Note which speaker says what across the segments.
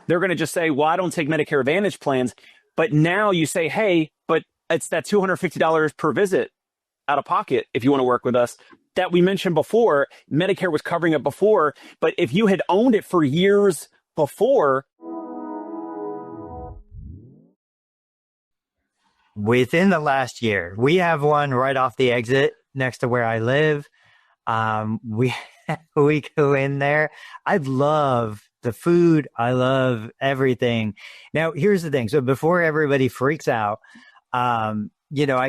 Speaker 1: They're going to just say, well, I don't take Medicare Advantage plans. But now you say, hey, but it's that $250 per visit out of pocket if you want to work with us that we mentioned before. Medicare was covering it before, but if you had owned it for years before.
Speaker 2: Within the last year, we have one right off the exit next to where I live. We go in there. I love the food. I love everything. Now, here's the thing. So before everybody freaks out, I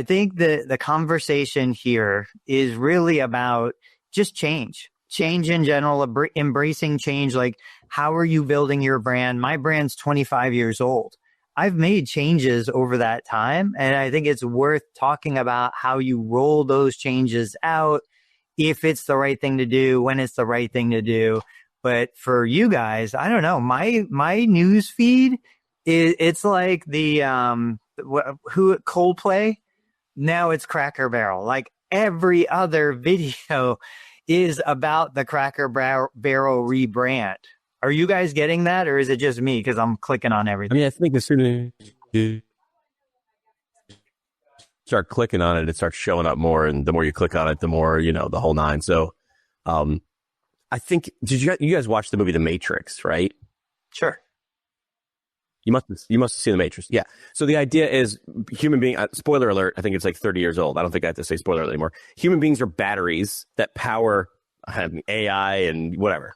Speaker 2: think the conversation here is really about just change in general, embracing change. Like, how are you building your brand? My brand's 25 years old. I've made changes over that time, and I think it's worth talking about how you roll those changes out, if it's the right thing to do, when it's the right thing to do. But for you guys, I don't know, my news feed it's like the Coldplay. Now it's Cracker Barrel. Like, every other video is about the Cracker Barrel rebrand. Are you guys getting that, or is it just me because I'm clicking on everything?
Speaker 3: I mean, I think as soon as you start clicking on it, it starts showing up more, and the more you click on it, the more, the whole nine. So, I think, did you guys watch the movie The Matrix, right?
Speaker 2: Sure.
Speaker 3: You must have seen The Matrix. Yeah. So the idea is human being, spoiler alert, I think it's like 30 years old. I don't think I have to say spoiler alert anymore. Human beings are batteries that power AI and whatever.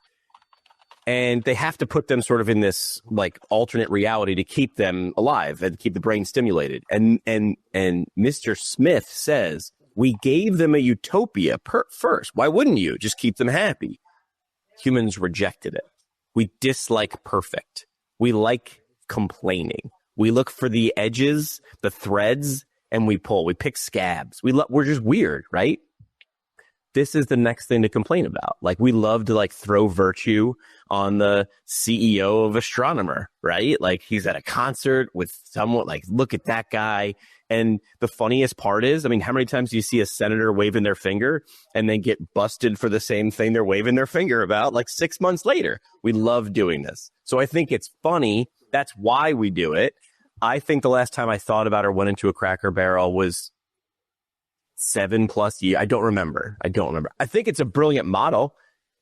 Speaker 3: And they have to put them sort of in this like alternate reality to keep them alive and keep the brain stimulated. And Mr. Smith says, we gave them a utopia first. Why wouldn't you? Just keep them happy. Humans rejected it. We dislike perfect. We like complaining. We look for the edges, the threads, and we pull. We pick scabs. We're just weird, right? This is the next thing to complain about. Like, we love to like throw virtue on the CEO of Astronomer, right? Like, he's at a concert with someone, like, look at that guy. And the funniest part is, I mean, how many times do you see a senator waving their finger and then get busted for the same thing they're waving their finger about like 6 months later? We love doing this. So I think it's funny. That's why we do it. I think the last time I thought about or went into a Cracker Barrel was 7+ years. I don't remember. I think it's a brilliant model.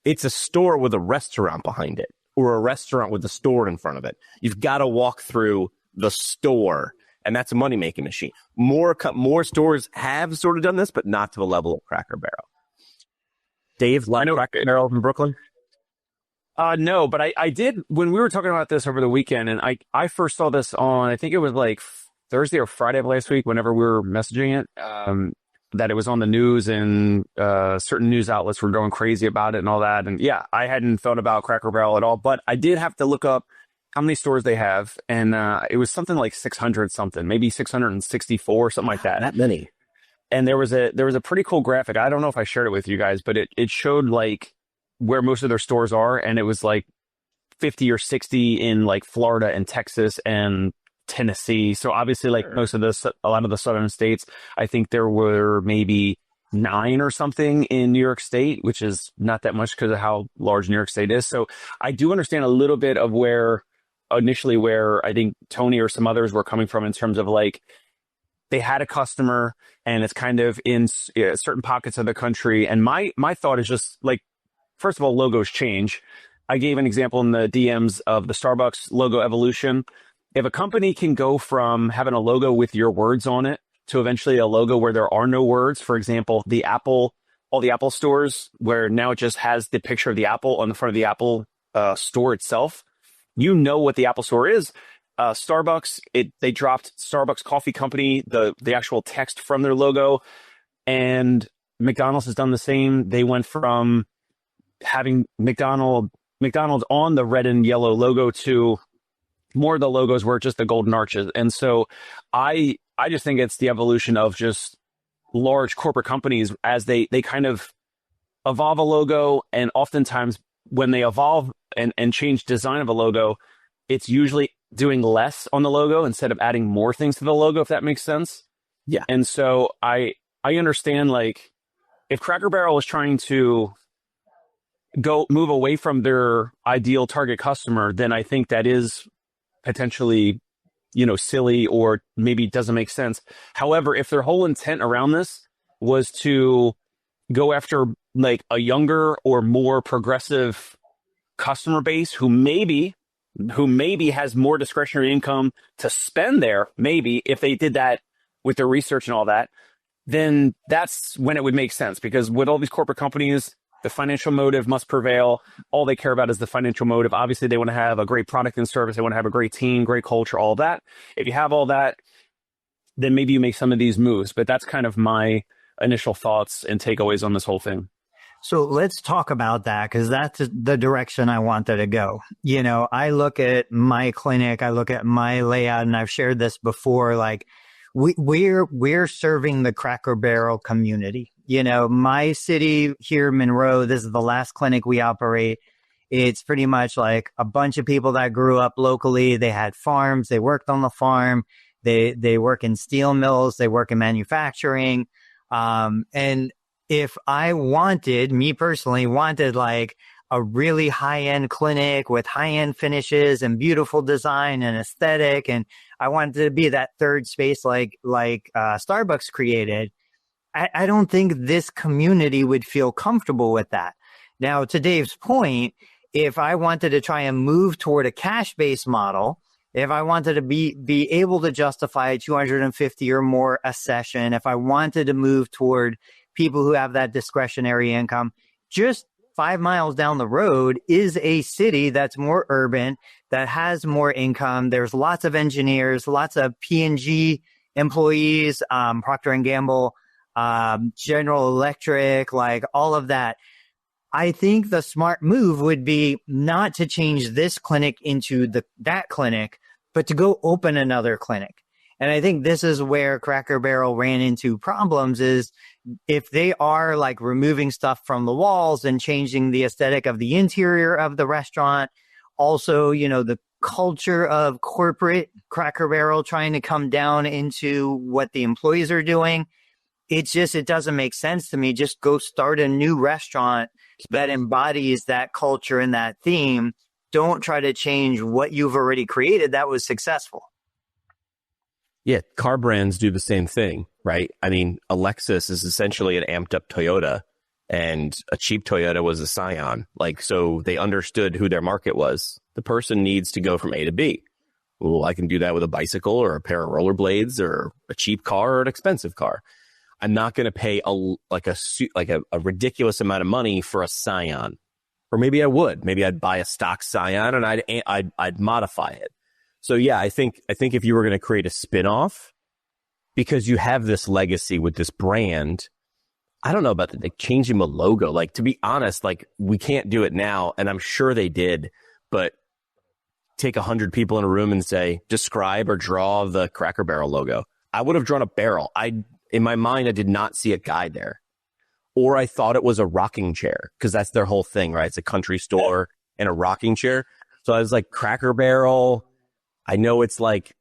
Speaker 3: It's a store with a restaurant behind it, or a restaurant with a store in front of it. You've got to walk through the store, and that's a money-making machine. More stores have sort of done this, but not to the level of Cracker Barrel. Dave, like Cracker Barrel in Brooklyn?
Speaker 1: No, but I did, when we were talking about this over the weekend, and I first saw this on, I think it was like Thursday or Friday of last week, whenever we were messaging it, that it was on the news, and certain news outlets were going crazy about it and all that. And yeah, I hadn't thought about Cracker Barrel at all, but I did have to look up how many stores they have. And it was something like 600 something, maybe 664, something like that.
Speaker 3: That many.
Speaker 1: And there was a pretty cool graphic. I don't know if I shared it with you guys, but it showed like where most of their stores are. And it was like 50 or 60 in like Florida and Texas and Tennessee. So obviously, like a lot of the southern states, I think there were maybe 9 or something in New York State, which is not that much because of how large New York State is. So I do understand a little bit of where I think Tony or some others were coming from in terms of like, they had a customer and it's kind of in certain pockets of the country. And my thought is just like, first of all, logos change. I gave an example in the DMs of the Starbucks logo evolution. If a company can go from having a logo with your words on it to eventually a logo where there are no words, for example, all the Apple stores, where now it just has the picture of the Apple on the front of the Apple store itself, you know what the Apple store is. Starbucks, they dropped Starbucks Coffee Company, the actual text from their logo, and McDonald's has done the same. They went from having McDonald's on the red and yellow logo to more of the logos were just the golden arches. And so I just think it's the evolution of just large corporate companies as they kind of evolve a logo. And oftentimes when they evolve and change design of a logo, it's usually doing less on the logo instead of adding more things to the logo, if that makes sense.
Speaker 3: Yeah.
Speaker 1: And so I understand, like, if Cracker Barrel is trying to move away from their ideal target customer, then I think that is potentially, silly, or maybe doesn't make sense. However, if their whole intent around this was to go after like a younger or more progressive customer base who maybe has more discretionary income to spend there, maybe if they did that with their research and all that, then that's when it would make sense. Because with all these corporate companies, the financial motive must prevail. All they care about is the financial motive. Obviously, they want to have a great product and service. They want to have a great team, great culture, all that. If you have all that, then maybe you make some of these moves. But that's kind of my initial thoughts and takeaways on this whole thing.
Speaker 2: So let's talk about that, because that's the direction I wanted to go. I look at my clinic, I look at my layout, and I've shared this before. Like we're serving the Cracker Barrel community. My city here, Monroe, this is the last clinic we operate. It's pretty much like a bunch of people that grew up locally. They had farms. They worked on the farm. They work in steel mills. They work in manufacturing. And if I me personally wanted like a really high-end clinic with high-end finishes and beautiful design and aesthetic, and I wanted to be that third space like Starbucks created, I don't think this community would feel comfortable with that. Now, to Dave's point, if I wanted to try and move toward a cash-based model, if I wanted to be able to justify $250 or more a session, if I wanted to move toward people who have that discretionary income, just 5 miles down the road is a city that's more urban, that has more income. There's lots of engineers, lots of P&G employees, Procter & Gamble, General Electric, like all of that. I think the smart move would be not to change this clinic into that clinic, but to go open another clinic. And I think this is where Cracker Barrel ran into problems, is if they are like removing stuff from the walls and changing the aesthetic of the interior of the restaurant, also, the culture of corporate Cracker Barrel trying to come down into what the employees are doing, it doesn't make sense to me. Just go start a new restaurant that embodies that culture and that theme. Don't try to change what you've already created that was successful.
Speaker 3: Yeah, car brands do the same thing, right? I mean, a Lexus is essentially an amped up Toyota, and a cheap Toyota was a Scion. Like, so they understood who their market was. The person needs to go from A to B. Well, I can do that with a bicycle or a pair of rollerblades or a cheap car or an expensive car. I'm not going to pay a ridiculous amount of money for a Scion. Or maybe I would. Maybe I'd buy a stock Scion and I'd modify it. So yeah, I think if you were going to create a spinoff, because you have this legacy with this brand, I don't know about changing the logo. Like, to be honest, like, we can't do it now, and I'm sure they did, but take 100 people in a room and say, describe or draw the Cracker Barrel logo. I would have drawn a barrel. In my mind, I did not see a guy there. Or I thought it was a rocking chair, because that's their whole thing, right? It's a country store and a rocking chair. So I was like, Cracker Barrel. I know it's like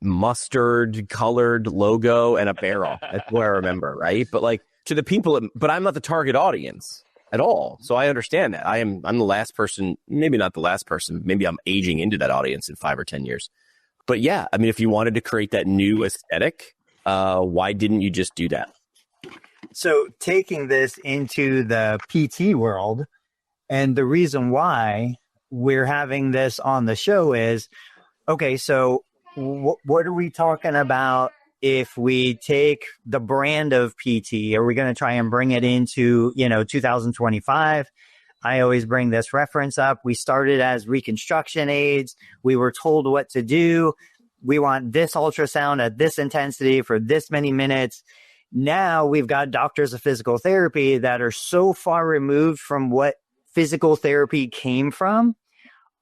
Speaker 3: mustard colored logo and a barrel. That's what I remember, right? But like, to the people, but I'm not the target audience at all. So I understand that. I'm the last person, maybe not the last person. Maybe I'm aging into that audience in 5 or 10 years. But yeah, I mean, if you wanted to create that new aesthetic, why didn't you just do that?
Speaker 2: So taking this into the PT world, and the reason why we're having this on the show is, okay, so what are we talking about if we take the brand of PT? Are we going to try and bring it into, 2025? I always bring this reference up. We started as reconstruction aids. We were told what to do. We want this ultrasound at this intensity for this many minutes. Now we've got doctors of physical therapy that are so far removed from what physical therapy came from.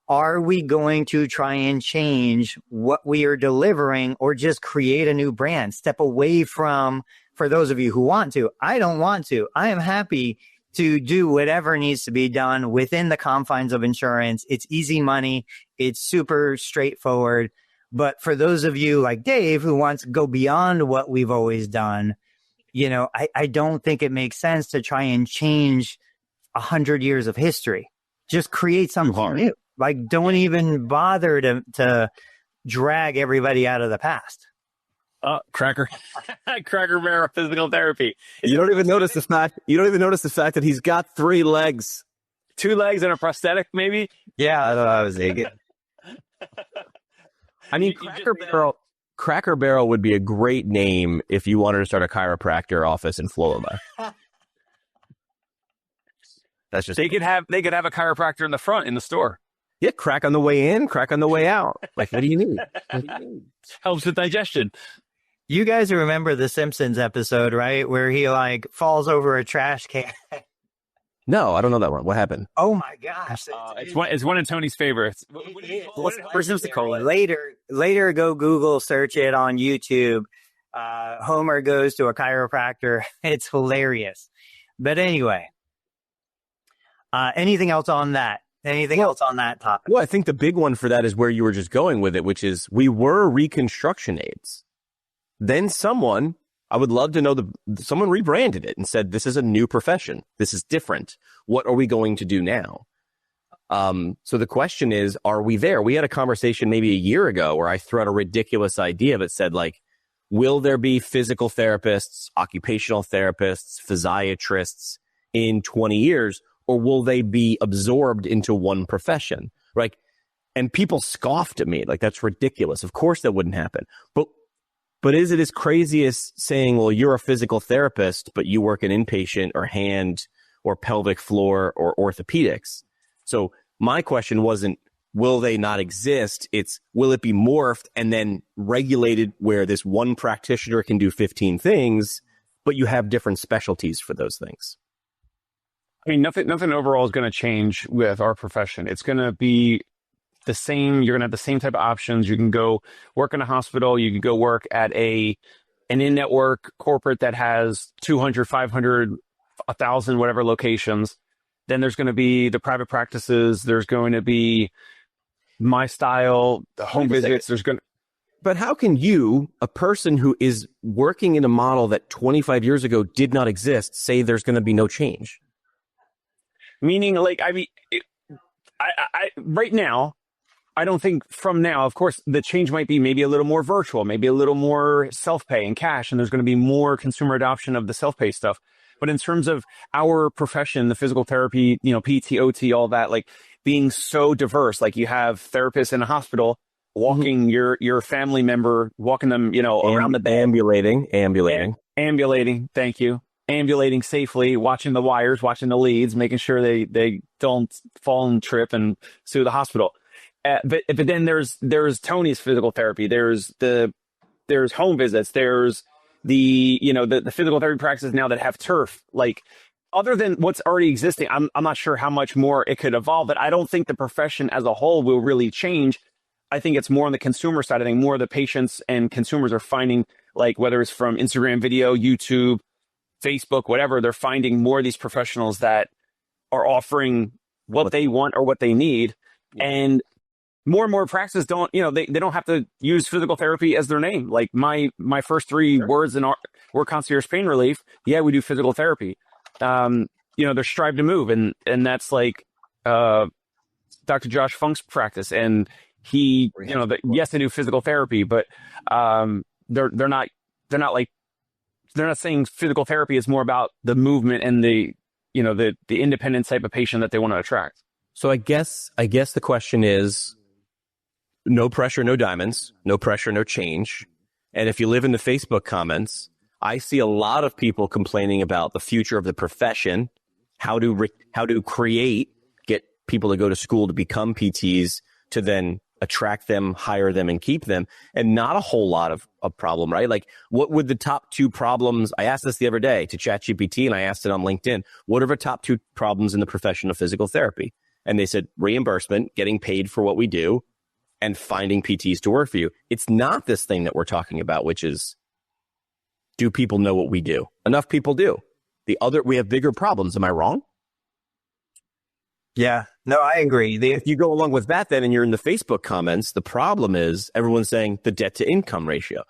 Speaker 2: Are we going to try and change what we are delivering, or just create a new brand? Step away from, for those of you who want to, I don't want to. I am happy to do whatever needs to be done within the confines of insurance. It's easy money. It's super straightforward. But for those of you like Dave who wants to go beyond what we've always done, I don't think it makes sense to try and change 100 years of history. Just create something new. Like, don't even bother to drag everybody out of the past.
Speaker 1: Cracker Barrel physical therapy.
Speaker 3: You don't even notice the fact that he's got 3 legs.
Speaker 1: 2 legs and a prosthetic, maybe?
Speaker 2: Yeah, I thought I was thinking.
Speaker 3: I mean, Cracker Barrel would be a great name if you wanted to start a chiropractor office in Florida. That's just
Speaker 1: they could have a chiropractor in the front in the store.
Speaker 3: Yeah, crack on the way in, crack on the way out. Like, what do you need?
Speaker 1: Helps with digestion.
Speaker 2: You guys remember the Simpsons episode, right? Where he like falls over a trash can.
Speaker 3: No, I don't know that one. What happened?
Speaker 2: Oh my gosh.
Speaker 1: It's one of Tony's favorites.
Speaker 2: What's Later, go Google search it on YouTube. Homer goes to a chiropractor. It's hilarious. But anyway, anything else on that? Anything else on that topic?
Speaker 3: Well, I think the big one for that is where you were just going with it, which is we were reconstruction aids. Then I would love to know someone rebranded it and said, this is a new profession. This is different. What are we going to do now? So the question is, are we there? We had a conversation maybe a year ago where I threw out a ridiculous idea that said, like, will there be physical therapists, occupational therapists, physiatrists in 20 years, or will they be absorbed into one profession? Right? And people scoffed at me. Like, that's ridiculous. Of course that wouldn't happen. But is it as crazy as saying, well, you're a physical therapist, but you work in inpatient or hand or pelvic floor or orthopedics? So my question wasn't, will they not exist? It's, will it be morphed and then regulated where this one practitioner can do 15 things, but you have different specialties for those things?
Speaker 1: I mean, nothing overall is going to change with our profession. It's going to be the same. You're going to have the same type of options. You can go work in a hospital. You can go work at an in-network corporate that has 200, 500, 1,000, whatever locations. Then there's going to be the private practices. There's going to be my style, the home visits.
Speaker 3: But how can you, a person who is working in a model that 25 years ago did not exist, say there's going to be no change?
Speaker 1: Meaning, like, I mean, I right now, I don't think from now, of course, the change might be maybe a little more virtual, maybe a little more self-pay and cash, and there's going to be more consumer adoption of the self-pay stuff. But in terms of our profession, the physical therapy, PT, OT, all that, like being so diverse, like you have therapists in a hospital walking your family member, walking them, around the bed. Ambulating. Thank you. Ambulating safely, watching the wires, watching the leads, making sure they don't fall and trip and sue the hospital. But then there's Tony's physical therapy. There's home visits. There's the physical therapy practices now that have turf. Like, other than what's already existing, I'm not sure how much more it could evolve, but I don't think the profession as a whole will really change. I think it's more on the consumer side. I think more of the patients and consumers are finding, like, whether it's from Instagram video, YouTube, Facebook, whatever, they're finding more of these professionals that are offering what they want or what they need. And more practices don't, they don't have to use physical therapy as their name. Like my first 3 words were concierge pain relief. Yeah, we do physical therapy. They're Strive to Move. And that's like, Dr. Josh Funk's practice. And he, yes, they do physical therapy, but, they're not saying physical therapy is more about the movement and the independent type of patient that they want to attract.
Speaker 3: So I guess the question is, no pressure, no diamonds, no pressure, no change. And if you live in the Facebook comments, I see a lot of people complaining about the future of the profession, how to get people to go to school to become PTs, to then attract them, hire them, and keep them, and not a whole lot of a problem, right? Like, what would the top 2 problems? I asked this the other day to ChatGPT, and I asked it on LinkedIn. What are the top 2 problems in the profession of physical therapy? And they said reimbursement, getting paid for what we do, and finding PTs to work for you. It's not this thing that we're talking about, which is, do people know what we do? Enough people do. We have bigger problems. Am I wrong?
Speaker 2: Yeah, no, I agree.
Speaker 3: If you go along with that, then, and you're in the Facebook comments, the problem is everyone's saying the debt to income ratio.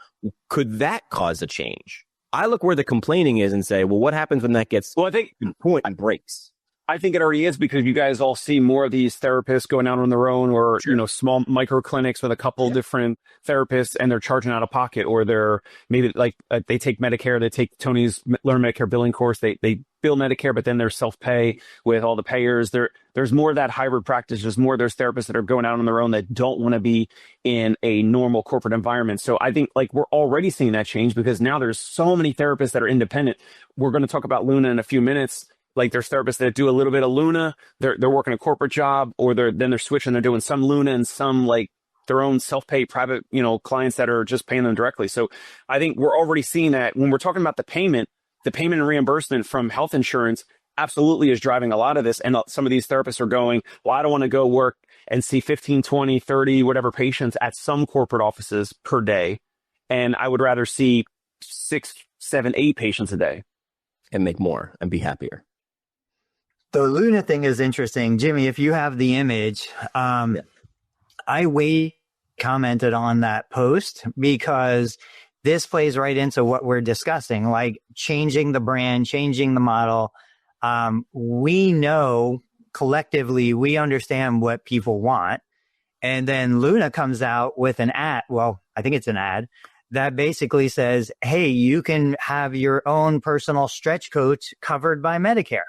Speaker 3: Could that cause a change? I look where the complaining is and say, well, what happens when that gets
Speaker 1: I think
Speaker 3: point and breaks?
Speaker 1: I think it already is because you guys all see more of these therapists going out on their own or, small micro clinics with a couple different therapists and they're charging out of pocket or they're maybe like they take Medicare, they take Tony's Learn Medicare billing course. They bill Medicare, but then they're self-pay with all the payers. There's more of that hybrid practice. There's more of those therapists that are going out on their own that don't want to be in a normal corporate environment. So I think like we're already seeing that change because now there's so many therapists that are independent. We're going to talk about Luna in a few minutes. Like there's therapists that do a little bit of Luna, they're working a corporate job, or they're switching, they're doing some Luna and some like their own self-pay private, clients that are just paying them directly. So I think we're already seeing that when we're talking about the payment and reimbursement from health insurance absolutely is driving a lot of this. And some of these therapists are going, well, I don't want to go work and see 15, 20, 30, whatever patients at some corporate offices per day. And I would rather see 6, 7, 8 patients a day.
Speaker 3: And make more and be happier.
Speaker 2: The Luna thing is interesting. Jimmy, if you have the image, I commented on that post because this plays right into what we're discussing, like changing the brand, changing the model. We know collectively, we understand what people want. And then Luna comes out with an ad. Well, I think it's an ad that basically says, hey, you can have your own personal stretch coach covered by Medicare.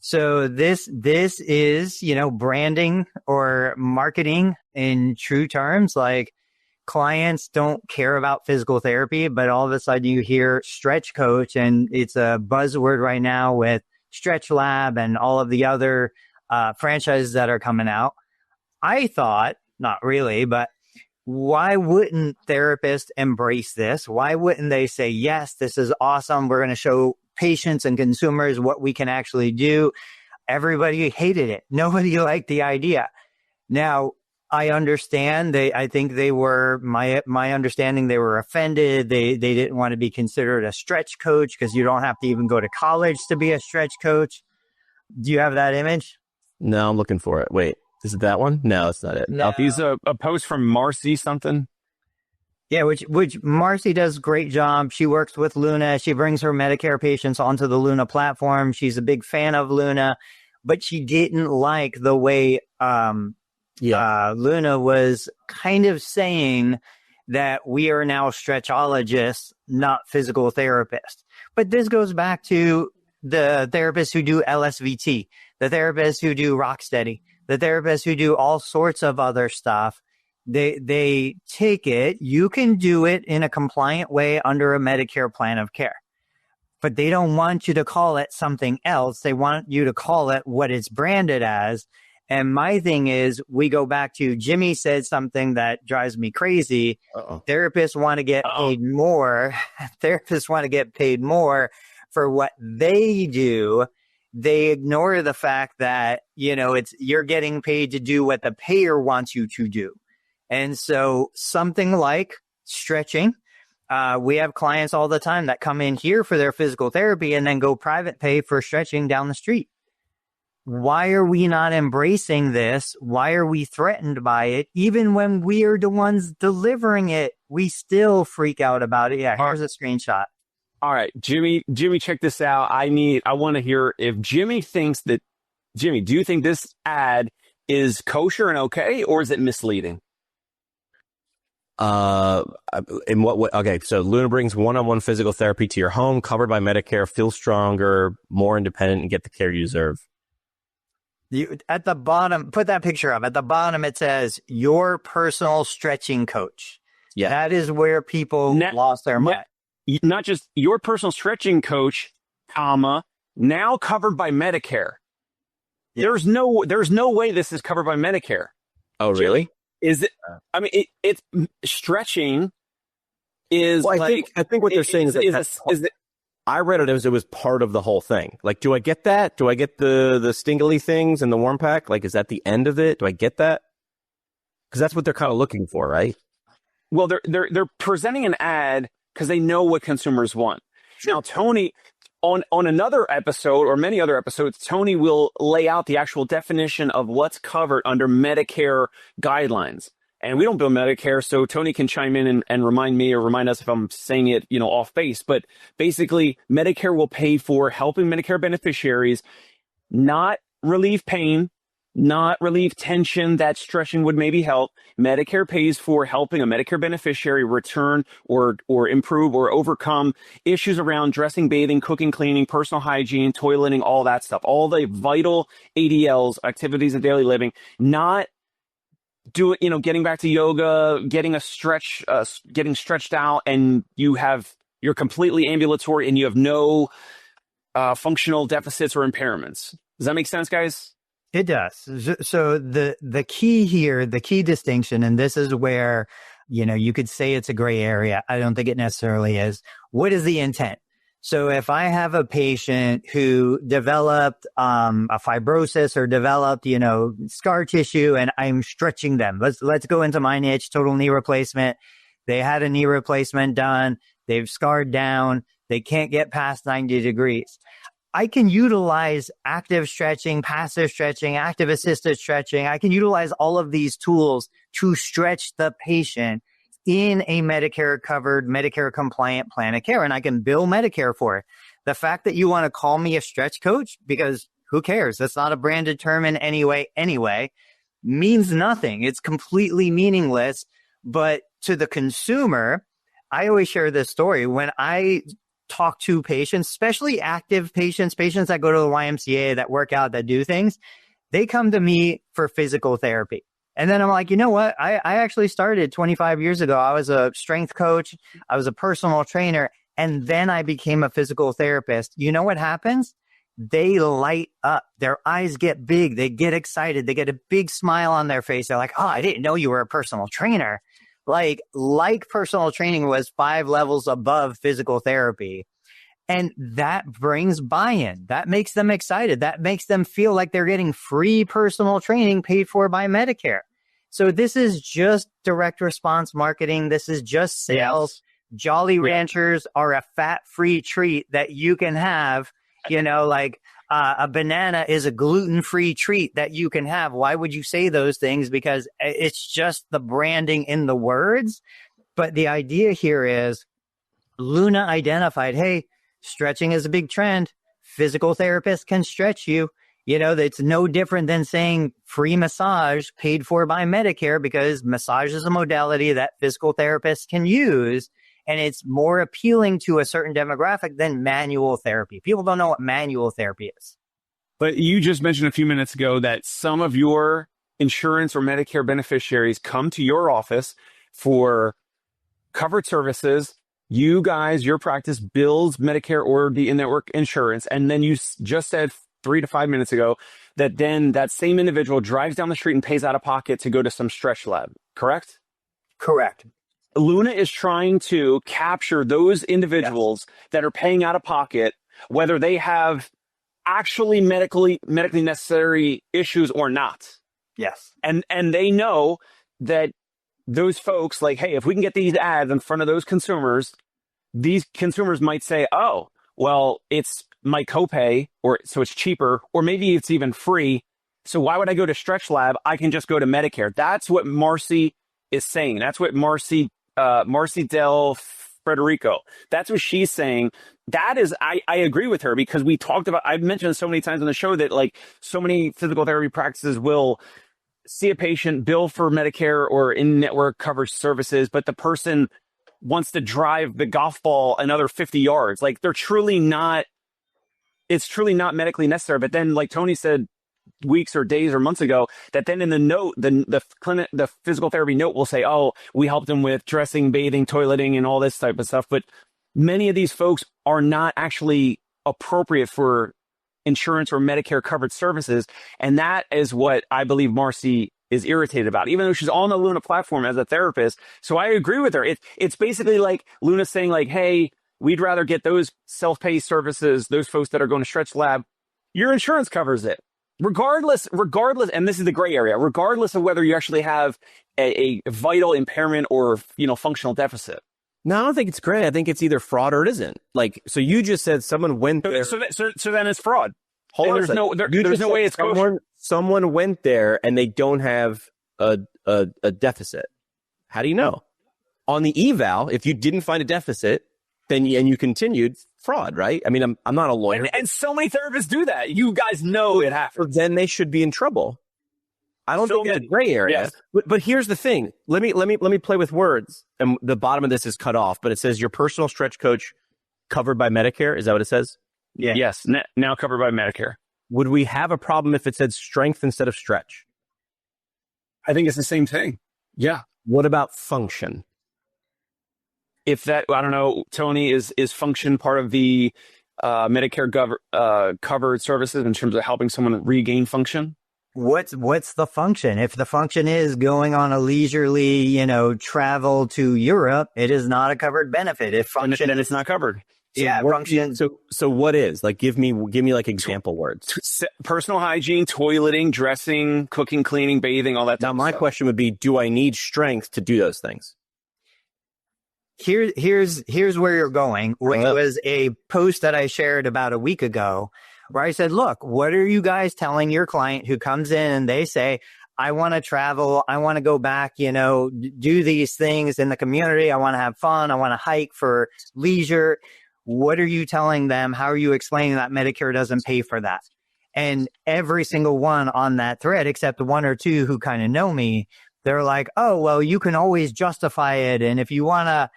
Speaker 2: So this is, branding or marketing in true terms. Like clients don't care about physical therapy, but all of a sudden you hear stretch coach and it's a buzzword right now with Stretch Lab and all of the other franchises that are coming out. I thought, not really, but why wouldn't therapists embrace this? Why wouldn't they say, yes, this is awesome. We're going to show patients and consumers what we can actually do. Everybody hated it. Nobody liked the idea. Now, I understand I think they were, my understanding, they were offended. They didn't want to be considered a stretch coach because you don't have to even go to college to be a stretch coach. Do you have that image?
Speaker 3: No, I'm looking for it. Wait, is it that one? No, it's not it.
Speaker 1: No. He's a post from Marcy something.
Speaker 2: Yeah, which Marcy does a great job. She works with Luna. She brings her Medicare patients onto the Luna platform. She's a big fan of Luna, but she didn't like the way Luna was kind of saying that we are now stretchologists, not physical therapists. But this goes back to the therapists who do LSVT, the therapists who do Rocksteady, the therapists who do all sorts of other stuff. They take it. You can do it in a compliant way under a Medicare plan of care, but they don't want you to call it something else. They want you to call it what it's branded as. And my thing is, we go back to Jimmy said something that drives me crazy. Therapists want to get paid more. Therapists want to get paid more for what they do. They ignore the fact that, you're getting paid to do what the payer wants you to do. And so something like stretching, we have clients all the time that come in here for their physical therapy and then go private pay for stretching down the street. Why are we not embracing this? Why are we threatened by it? Even when we are the ones delivering it, we still freak out about it. Yeah, here's a screenshot.
Speaker 1: All right, Jimmy, check this out. I want to hear if Jimmy thinks that, Jimmy, do you think this ad is kosher and okay, or is it misleading?
Speaker 3: In what way? Okay, so Luna brings one-on-one physical therapy to your home, covered by Medicare. Feel stronger, more independent, and get the care you deserve.
Speaker 2: At the bottom, put that picture up. At the bottom, it says your personal stretching coach. Yeah, that is where people lost their mind.
Speaker 1: Not just your personal stretching coach, comma, now covered by Medicare. Yeah. There's no way this is covered by Medicare.
Speaker 3: Oh, really?
Speaker 1: Is it? I mean, it's stretching is.
Speaker 3: Well,
Speaker 1: I
Speaker 3: think what they're saying is that I read it as it was part of the whole thing. Like, do I get that? Do I get the stingly things and the warm pack? Like, is that the end of it? Do I get that? Because that's what they're kind of looking for, right?
Speaker 1: Well, they're presenting an ad because they know what consumers want. Sure. Now, Tony, on another episode or many other episodes, Tony will lay out the actual definition of what's covered under Medicare guidelines. And we don't bill Medicare, so Tony can chime in and remind me or remind us if I'm saying it, off base. But basically, Medicare will pay for helping Medicare beneficiaries not relieve pain, not relieve tension that stretching would maybe help. Medicare pays for helping a Medicare beneficiary return or improve or overcome issues around dressing, bathing, cooking, cleaning, personal hygiene, toileting, all that stuff. All the vital ADLs, activities of daily living, not do it, getting back to yoga, getting getting stretched out, and you're completely ambulatory and you have no functional deficits or impairments. Does that make sense, guys?
Speaker 2: It does. So the key here, the key distinction, and this is where, you could say it's a gray area. I don't think it necessarily is. What is the intent? So if I have a patient who developed a fibrosis or developed, scar tissue, and I'm stretching them, let's go into my niche, total knee replacement. They had a knee replacement done. They've scarred down. They can't get past 90 degrees. I can utilize active stretching, passive stretching, active assisted stretching. I can utilize all of these tools to stretch the patient in a Medicare covered, Medicare compliant plan of care. And I can bill Medicare for it. The fact that you want to call me a stretch coach, because who cares? That's not a branded term in any way anyway, means nothing. It's completely meaningless. But to the consumer, I always share this story. When I talk to patients, especially active patients that go to the YMCA, that work out, that do things, they come to me for physical therapy. And then I'm like, you know what? I actually started 25 years ago. I was a strength coach. I was a personal trainer. And then I became a physical therapist. You know what happens? They light up. Their eyes get big. They get excited. They get a big smile on their face. They're like, oh, I didn't know you were a personal trainer. Like personal training was 5 levels above physical therapy. And that brings buy-in. That makes them excited. That makes them feel like they're getting free personal training paid for by Medicare. So this is just direct response marketing. This is just sales. Yes. Jolly Ranchers are a fat-free treat that you can have, a banana is a gluten-free treat that you can have. Why would you say those things? Because it's just the branding in the words. But the idea here is Luna identified, hey, stretching is a big trend. Physical therapists can stretch you. It's no different than saying free massage paid for by Medicare, because massage is a modality that physical therapists can use. And it's more appealing to a certain demographic than manual therapy. People don't know what manual therapy is.
Speaker 1: But you just mentioned a few minutes ago that some of your insurance or Medicare beneficiaries come to your office for covered services. You guys, your practice bills Medicare or the in-network insurance. And then you just said 3 to 5 minutes ago that then that same individual drives down the street and pays out of pocket to go to some stretch lab, correct?
Speaker 2: Correct.
Speaker 1: Luna is trying to capture those individuals that are paying out of pocket, whether they have actually medically necessary issues or not.
Speaker 2: Yes.
Speaker 1: And they know that those folks, like, hey, if we can get these ads in front of those consumers might say, oh, well, it's my copay, or so it's cheaper, or maybe it's even free. So why would I go to Stretch Lab? I can just go to Medicare. That's what Marcy is saying. That's what Marcy Del Frederico, that's what she's saying. That is, I agree with her, because we talked about, I've mentioned so many times on the show that like so many physical therapy practices will see a patient, bill for Medicare or in-network coverage services, but the person wants to drive the golf ball another 50 yards. Like it's truly not medically necessary. But then, like Tony said weeks or days or months ago, that then in the note, the physical therapy note will say, oh, we helped them with dressing, bathing, toileting, and all this type of stuff. But many of these folks are not actually appropriate for insurance or Medicare covered services. And that is what I believe Marcy is irritated about, even though she's on the Luna platform as a therapist. So I agree with her. It's basically like Luna saying like, hey, we'd rather get those self-pay services, those folks that are going to Stretch Lab. Your insurance covers it. Regardless, and this is the gray area, regardless of whether you actually have a vital impairment or, functional deficit.
Speaker 3: No, I don't think it's gray. I think it's either fraud or it isn't. Like, so you just said someone went there. So
Speaker 1: then it's fraud. There's no way it's kosher.
Speaker 3: Someone went there and they don't have a deficit. How do you know? On the eval, if you didn't find a deficit, then you continued fraud, right? I mean, I'm not a lawyer.
Speaker 1: And so many therapists do that. You guys know it happens.
Speaker 3: Then they should be in trouble. I don't think it's a gray area.
Speaker 1: Yes.
Speaker 3: But here's the thing. Let me play with words. And the bottom of this is cut off, but it says your personal stretch coach covered by Medicare. Is that what it says?
Speaker 1: Yeah. Yes. Now covered by Medicare.
Speaker 3: Would we have a problem if it said strength instead of stretch?
Speaker 1: I think it's the same thing. Yeah.
Speaker 3: What about function?
Speaker 1: If that, I don't know, Tony, is function part of the Medicare covered services in terms of helping someone regain function?
Speaker 2: What's the function? If the function is going on a leisurely, travel to Europe, it is not a covered benefit. If function,
Speaker 1: then it's not covered.
Speaker 2: So function.
Speaker 3: So what is? Like, give me like example words.
Speaker 1: Personal hygiene, toileting, dressing, cooking, cleaning, bathing, all that.
Speaker 3: Now, my question would be, do I need strength to do those things?
Speaker 2: Here's where you're going. It was a post that I shared about a week ago where I said, look, what are you guys telling your client who comes in and they say, I want to travel, I want to go back, do these things in the community, I want to have fun, I want to hike for leisure. What are you telling them? How are you explaining that Medicare doesn't pay for that? And every single one on that thread, except one or two who kind of know me, they're like, oh, well, you can always justify it. And if you want to,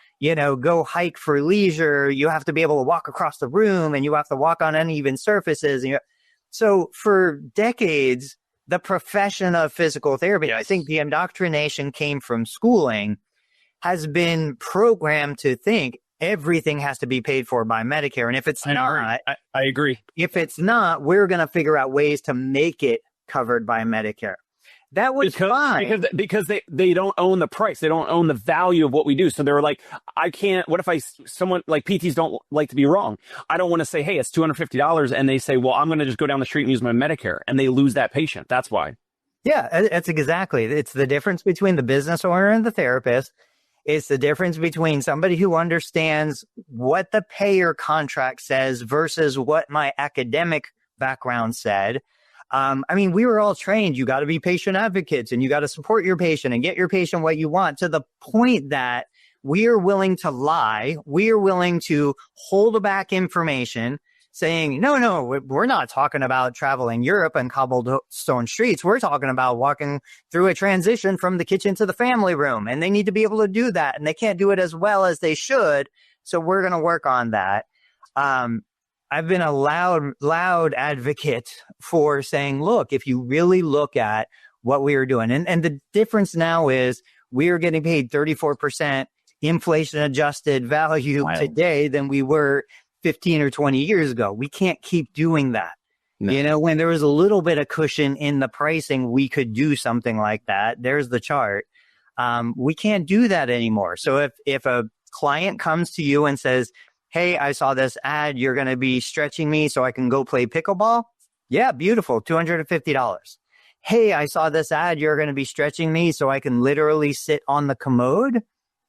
Speaker 2: go hike for leisure, you have to be able to walk across the room and you have to walk on uneven surfaces. So for decades, the profession of physical therapy, I think the indoctrination came from schooling, has been programmed to think everything has to be paid for by Medicare. And if it's not,
Speaker 1: I agree.
Speaker 2: If it's not, we're going to figure out ways to make it covered by Medicare. That was fine.
Speaker 1: Because they don't own the price. They don't own the value of what we do. So they're like, what if someone like PTs don't like to be wrong. I don't want to say, hey, it's $250. And they say, well, I'm going to just go down the street and use my Medicare. And they lose that patient. That's why.
Speaker 2: Yeah, that's exactly. It's the difference between the business owner and the therapist. It's the difference between somebody who understands what the payer contract says versus what my academic background said. We were all trained. You got to be patient advocates and you got to support your patient and get your patient what you want, to the point that we are willing to lie. We are willing to hold back information saying, no, we're not talking about traveling Europe and cobblestone streets. We're talking about walking through a transition from the kitchen to the family room. And they need to be able to do that. And they can't do it as well as they should. So we're going to work on that. I've been a loud advocate for saying, look, if you really look at what we are doing, and the difference now is we are getting paid 34% inflation adjusted value today than we were 15 or 20 years ago. We can't keep doing that. No. When there was a little bit of cushion in the pricing, we could do something like that. There's the chart. We can't do that anymore. So if a client comes to you and says, hey, I saw this ad, you're going to be stretching me so I can go play pickleball. Yeah, beautiful, $250. Hey, I saw this ad, you're going to be stretching me so I can literally sit on the commode.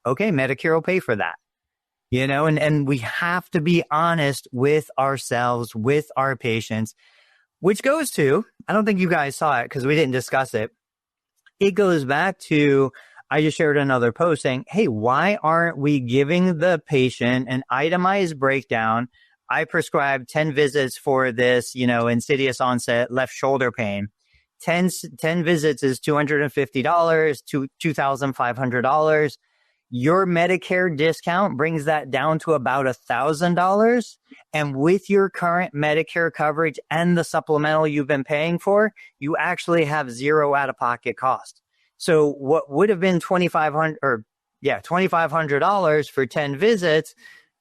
Speaker 2: Okay, Medicare will pay for that. And we have to be honest with ourselves, with our patients, which goes to, I don't think you guys saw it because we didn't discuss it. It goes back to, I just shared another post saying, hey, why aren't we giving the patient an itemized breakdown? I prescribed 10 visits for this, insidious onset left shoulder pain. 10 visits is $250 to $2,500. Your Medicare discount brings that down to about $1,000. And with your current Medicare coverage and the supplemental you've been paying for, you actually have zero out-of-pocket cost. So what would have been $2,500 for 10 visits,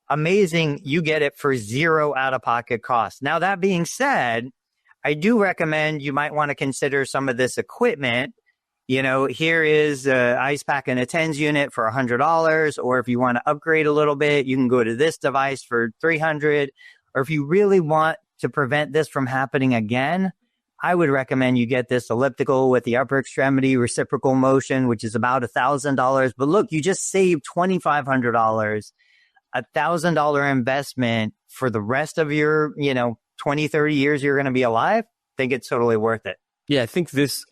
Speaker 2: amazing, you get it for zero out-of-pocket cost. Now, that being said, I do recommend you might want to consider some of this equipment. Here is an ice pack and a TENS unit for $100, or if you want to upgrade a little bit, you can go to this device for $300. Or if you really want to prevent this from happening again, I would recommend you get this elliptical with the upper extremity reciprocal motion, which is about $1,000. But look, you just saved $2,500, $1,000 investment for the rest of your, 20, 30 years you're going to be alive. I think it's totally worth it.
Speaker 3: Yeah, I think this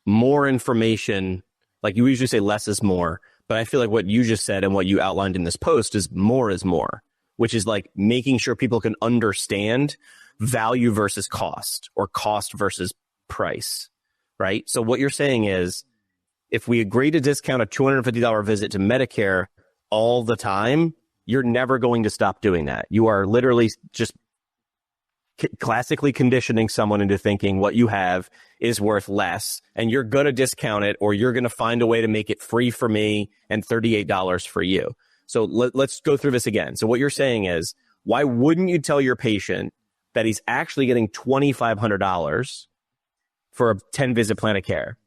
Speaker 3: more information, like you usually say less is more, But I feel like what you just said and what you outlined in this post is more, which is like making sure people can understand value versus cost or cost versus price, right? So what you're saying is if we agree to discount a $250 visit to Medicare all the time, you're never going to stop doing that. You are literally just classically conditioning someone into thinking what you have is worth less, and you're going to discount it, or you're going to find a way to make it free for me and $38 for you. So let's go through this again. So what you're saying is, why wouldn't you tell your patient that he's actually getting $2,500 for a 10 visit plan of care,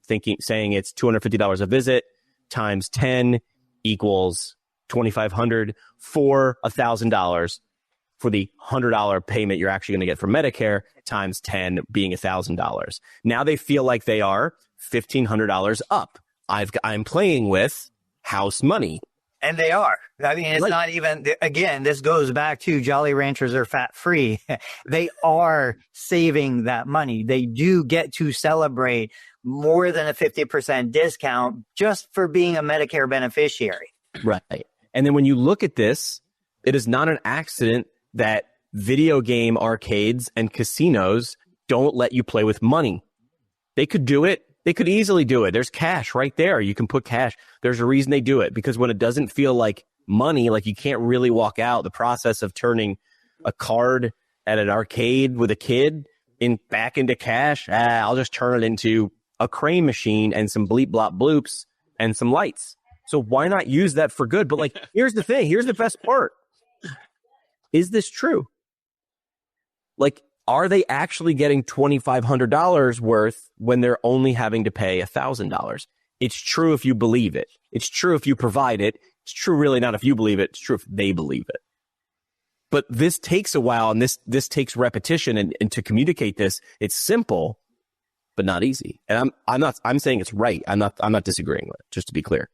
Speaker 3: saying it's $250 a visit times 10 equals $2,500 for $1,000 for the $100 payment you're actually going to get from Medicare times 10 being $1,000. Now they feel like they are $1,500 up. I'm playing with house money.
Speaker 2: And they are. I mean, it's not even, again, this goes back to Jolly Ranchers are fat free. They are saving that money. They do get to celebrate more than a 50% discount just for being a Medicare beneficiary.
Speaker 3: Right. And then when you look at this, it is not an accident that video game arcades and casinos don't let you play with money. They could do it. They could easily do it. There's cash right there. You can put cash. There's a reason they do it, because when it doesn't feel like money, like you can't really walk out, the process of turning a card at an arcade with a kid back into cash, I'll just turn it into a crane machine and some bleep blop bloops and some lights. So why not use that for good? But like, here's the thing. Here's the best part. Is this true? Like, are they actually getting $2,500 worth when they're only having to pay $1,000? It's true if you believe it. It's true if you provide it. It's true really not if you believe it. It's true if they believe it. But this takes a while, and this takes repetition. And to communicate this, it's simple, but not easy. And I'm saying it's right. I'm not disagreeing with it, just to be clear.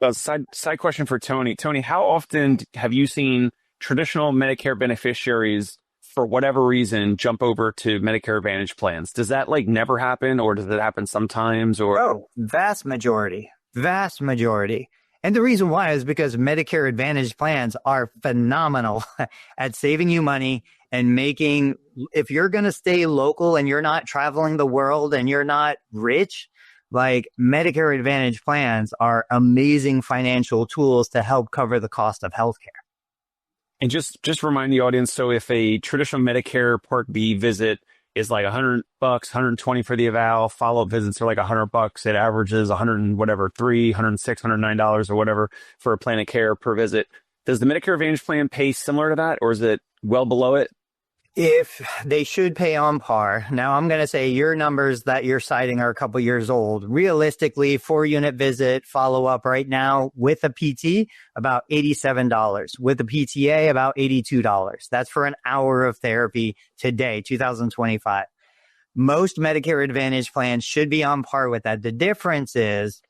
Speaker 1: Well, side question for Tony. Tony, how often have you seen traditional Medicare beneficiaries, for whatever reason, jump over to Medicare Advantage plans? Does that like never happen, or does it happen sometimes? Or
Speaker 2: vast majority. And the reason why is because Medicare Advantage plans are phenomenal at saving you money and making, if you're going to stay local and you're not traveling the world and you're not rich, like Medicare Advantage plans are amazing financial tools to help cover the cost of healthcare.
Speaker 1: And just remind the audience, so if a traditional Medicare Part B visit is like $100, $120 for the eval, follow-up visits are like $100, it averages $100 whatever, $300, $106, $109 or whatever for a plan of care per visit. Does the Medicare Advantage plan pay similar to that, or is it well below it?
Speaker 2: If they should pay on par. Now, I'm going to say your numbers that you're citing are a couple years old. Realistically, 4-unit visit follow-up right now with a PT, about $87. With a PTA, about $82. That's for an hour of therapy today, 2025. Most Medicare Advantage plans should be on par with that. The difference is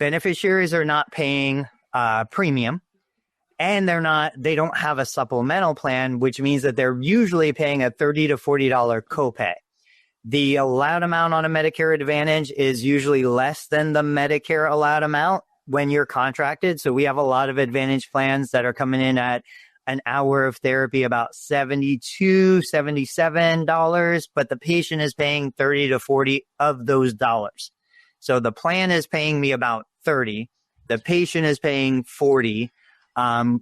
Speaker 2: beneficiaries are not paying premium. And they don't have a supplemental plan, which means that they're usually paying a $30 to $40 copay. The allowed amount on a Medicare Advantage is usually less than the Medicare allowed amount when you're contracted. So we have a lot of Advantage plans that are coming in at an hour of therapy about $72, $77, but the patient is paying 30 to 40 of those dollars. So the plan is paying me about 30. The patient is paying 40.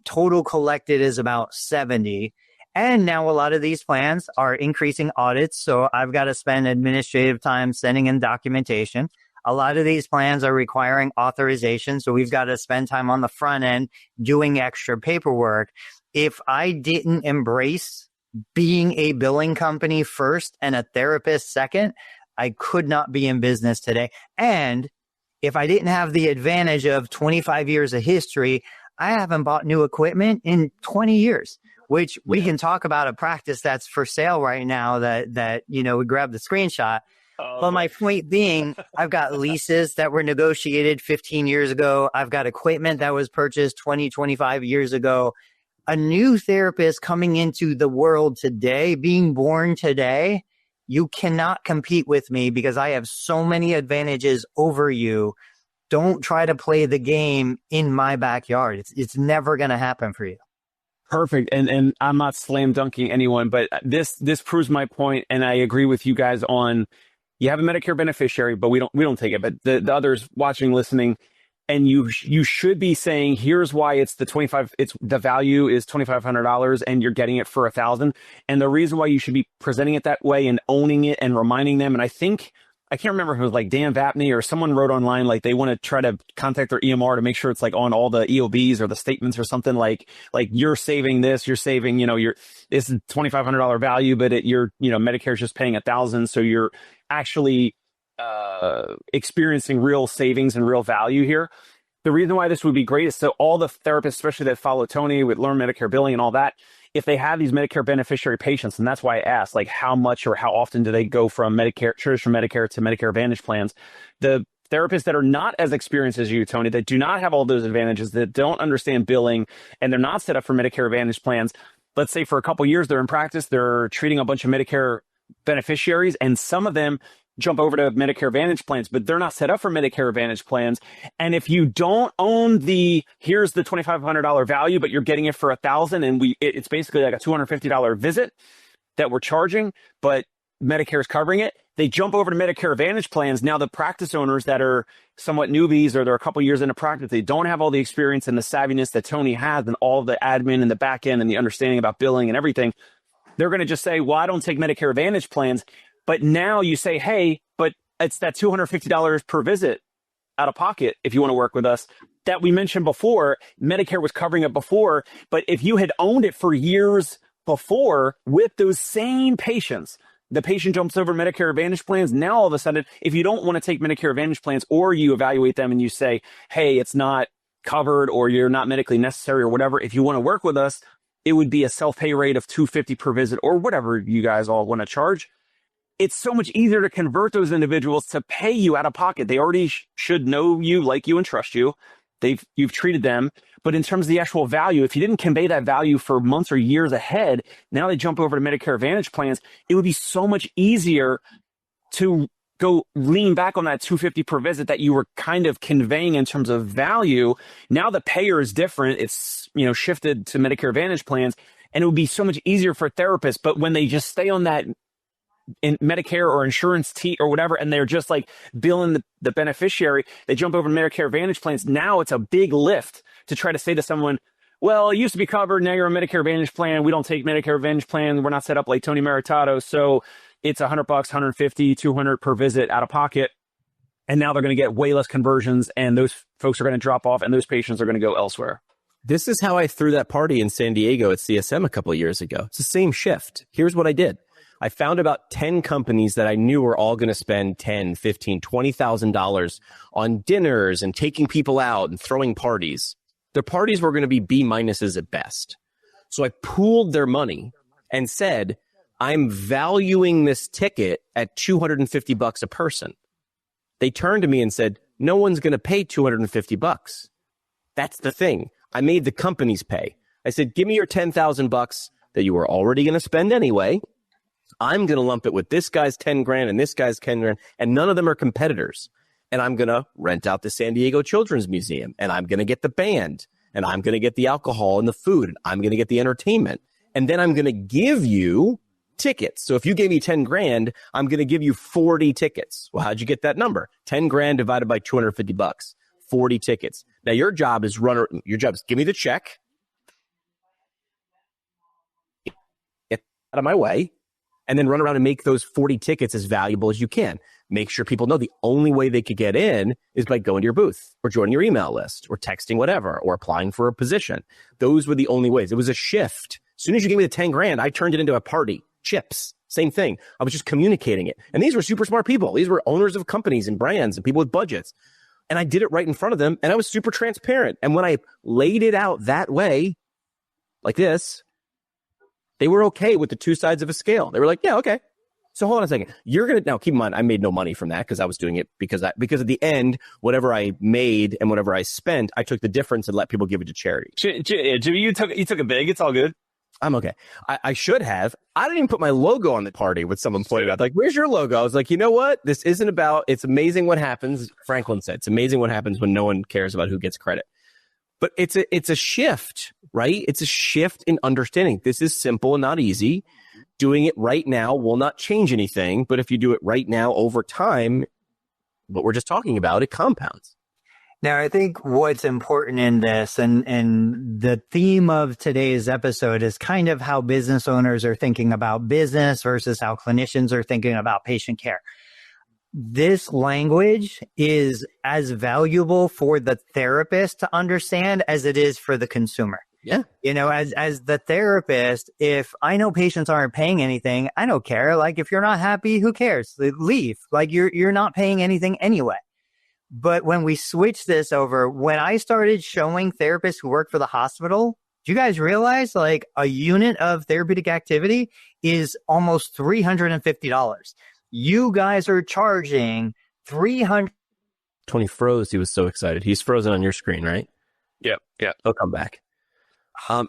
Speaker 2: Total collected is about 70. And now a lot of these plans are increasing audits. So I've got to spend administrative time sending in documentation. A lot of these plans are requiring authorization. So we've got to spend time on the front end doing extra paperwork. If I didn't embrace being a billing company first and a therapist second, I could not be in business today. And if I didn't have the advantage of 25 years of history, I haven't bought new equipment in 20 years, which we can talk about a practice that's for sale right now that we grabbed the screenshot. But my point being, I've got leases that were negotiated 15 years ago. I've got equipment that was purchased 20, 25 years ago. A new therapist coming into the world today, being born today, you cannot compete with me because I have so many advantages over you. don't try to play the game in my backyard. It's never going to happen for you.
Speaker 1: Perfect. And I'm not slam dunking anyone, but this proves my point. And I agree with you guys on, you have a Medicare beneficiary, but we don't take it. But the others watching, listening, and you should be saying, here's why it's the value is $2,500 and you're getting it for $1,000. And the reason why you should be presenting it that way and owning it and reminding them. And I can't remember if it was like Dan Vapney or someone wrote online, like they want to try to contact their EMR to make sure it's like on all the EOBs or the statements or something like you're saving this, you're saving, this is $2,500 value, but Medicare's just paying $1,000. So you're actually experiencing real savings and real value here. The reason why this would be great is so all the therapists, especially that follow Tony with Learn Medicare Billing and all that, if they have these Medicare beneficiary patients, and that's why I asked, like how much or how often do they go from traditional Medicare to Medicare Advantage plans? The therapists that are not as experienced as you, Tony, that do not have all those advantages, that don't understand billing, and they're not set up for Medicare Advantage plans, let's say for a couple of years they're in practice, they're treating a bunch of Medicare beneficiaries, and some of them jump over to Medicare Advantage plans, but they're not set up for Medicare Advantage plans. And if you don't own here's the $2,500 value, but you're getting it for $1,000, and it's basically like a $250 visit that we're charging, but Medicare is covering it. They jump over to Medicare Advantage plans. Now the practice owners that are somewhat newbies or they're a couple years into practice, they don't have all the experience and the savviness that Tony has and all the admin and the back end and the understanding about billing and everything. They're going to just say, well, I don't take Medicare Advantage plans. But now you say, hey, but it's that $250 per visit out of pocket if you want to work with us that we mentioned before. Medicare was covering it before. But if you had owned it for years before with those same patients, the patient jumps over Medicare Advantage plans. Now, all of a sudden, if you don't want to take Medicare Advantage plans or you evaluate them and you say, hey, it's not covered or you're not medically necessary or whatever, if you want to work with us, it would be a self-pay rate of $250 per visit or whatever you guys all want to charge. It's so much easier to convert those individuals to pay you out of pocket. They already should know you, like you, and trust you. You've treated them. But in terms of the actual value, if you didn't convey that value for months or years ahead, now they jump over to Medicare Advantage plans. It would be so much easier to go lean back on that $250 per visit that you were kind of conveying in terms of value. Now the payer is different. It's shifted to Medicare Advantage plans, and it would be so much easier for therapists. But when they just stay on that in Medicare or insurance or whatever, and they're just like billing the beneficiary, they jump over to Medicare Advantage plans. Now it's a big lift to try to say to someone, well, it used to be covered. Now you're a Medicare Advantage plan. We don't take Medicare Advantage plan. We're not set up like Tony Maritato. So it's $100, $150, $200 per visit out of pocket. And now they're going to get way less conversions, and those folks are going to drop off, and those patients are going to go elsewhere.
Speaker 3: This is how I threw that party in San Diego at CSM a couple of years ago. It's the same shift. Here's what I did. I found about 10 companies that I knew were all going to spend $10,000, $15,000, $20,000 on dinners and taking people out and throwing parties. Their parties were going to be B minuses at best. So I pooled their money and said, I'm valuing this ticket at $250 a person. They turned to me and said, no one's going to pay $250. That's the thing. I made the companies pay. I said, give me your $10,000 that you were already going to spend anyway. I'm going to lump it with this guy's 10 grand and this guy's 10 grand, and none of them are competitors. And I'm going to rent out the San Diego Children's Museum, and I'm going to get the band, and I'm going to get the alcohol and the food, and I'm going to get the entertainment. And then I'm going to give you tickets. So if you gave me 10 grand, I'm going to give you 40 tickets. Well, how'd you get that number? 10 grand divided by $250, 40 tickets. Now your job is give me the check, get out of my way, and then run around and make those 40 tickets as valuable as you can. Make sure people know the only way they could get in is by going to your booth or joining your email list or texting whatever or applying for a position. Those were the only ways. It was a shift. As soon as you gave me the 10 grand, I turned it into a party. Chips, same thing. I was just communicating it. And these were super smart people. These were owners of companies and brands and people with budgets. And I did it right in front of them, and I was super transparent. And when I laid it out that way, like this, they were okay with the two sides of a scale. They were like, yeah, okay. So hold on a second. Now keep in mind, I made no money from that because I was doing it because at the end, whatever I made and whatever I spent, I took the difference and let people give it to charity.
Speaker 1: Jimmy, you took it big. It's all good.
Speaker 3: I'm okay. I should have. I didn't even put my logo on the party when someone pointed out, like, where's your logo? I was like, you know what? This isn't about, it's amazing what happens. Franklin said, it's amazing what happens when no one cares about who gets credit. But it's a shift, right? It's a shift in understanding. This is simple and not easy. Doing it right now will not change anything. But if you do it right now over time, what we're just talking about, it compounds.
Speaker 2: Now, I think what's important in this and the theme of today's episode is kind of how business owners are thinking about business versus how clinicians are thinking about patient care. This language is as valuable for the therapist to understand as it is for the consumer.
Speaker 3: Yeah.
Speaker 2: You know, as the therapist, if I know patients aren't paying anything, I don't care. Like, if you're not happy, who cares? Leave. Like, you're not paying anything anyway. But when we switch this over, when I started showing therapists who work for the hospital, do you guys realize like a unit of therapeutic activity is almost $350? You guys are charging $300.
Speaker 3: Tony froze. He was so excited. He's frozen on your screen, right?
Speaker 1: Yep. Yeah.
Speaker 3: He'll come back.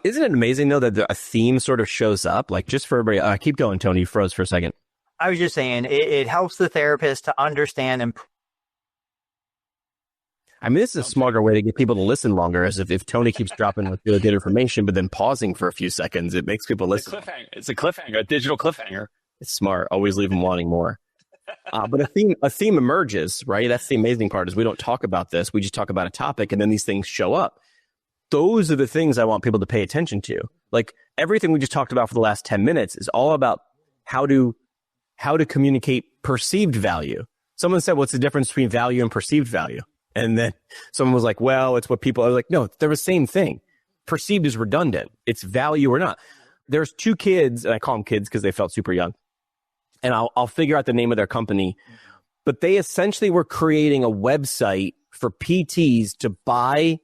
Speaker 3: Isn't it amazing though that a theme sort of shows up? Like, just for everybody, keep going, Tony. You froze for a second.
Speaker 2: I was just saying it helps the therapist to understand and
Speaker 3: I mean, this is a smarter way to get people to listen longer, as if Tony keeps dropping with really good information, but then pausing for a few seconds, it makes people listen.
Speaker 1: It's a cliffhanger, a digital cliffhanger.
Speaker 3: It's smart. Always leave them wanting more. But a theme emerges, right? That's the amazing part, is we don't talk about this. We just talk about a topic, and then these things show up. Those are the things I want people to pay attention to. Like, everything we just talked about for the last 10 minutes is all about how to communicate perceived value. Someone said, what's the difference between value and perceived value? And then someone was like, well, it's what people are like. No, they're the same thing. Perceived is redundant. It's value or not. There's two kids, and I call them kids because they felt super young. And I'll figure out the name of their company. But they essentially were creating a website for PTs to buy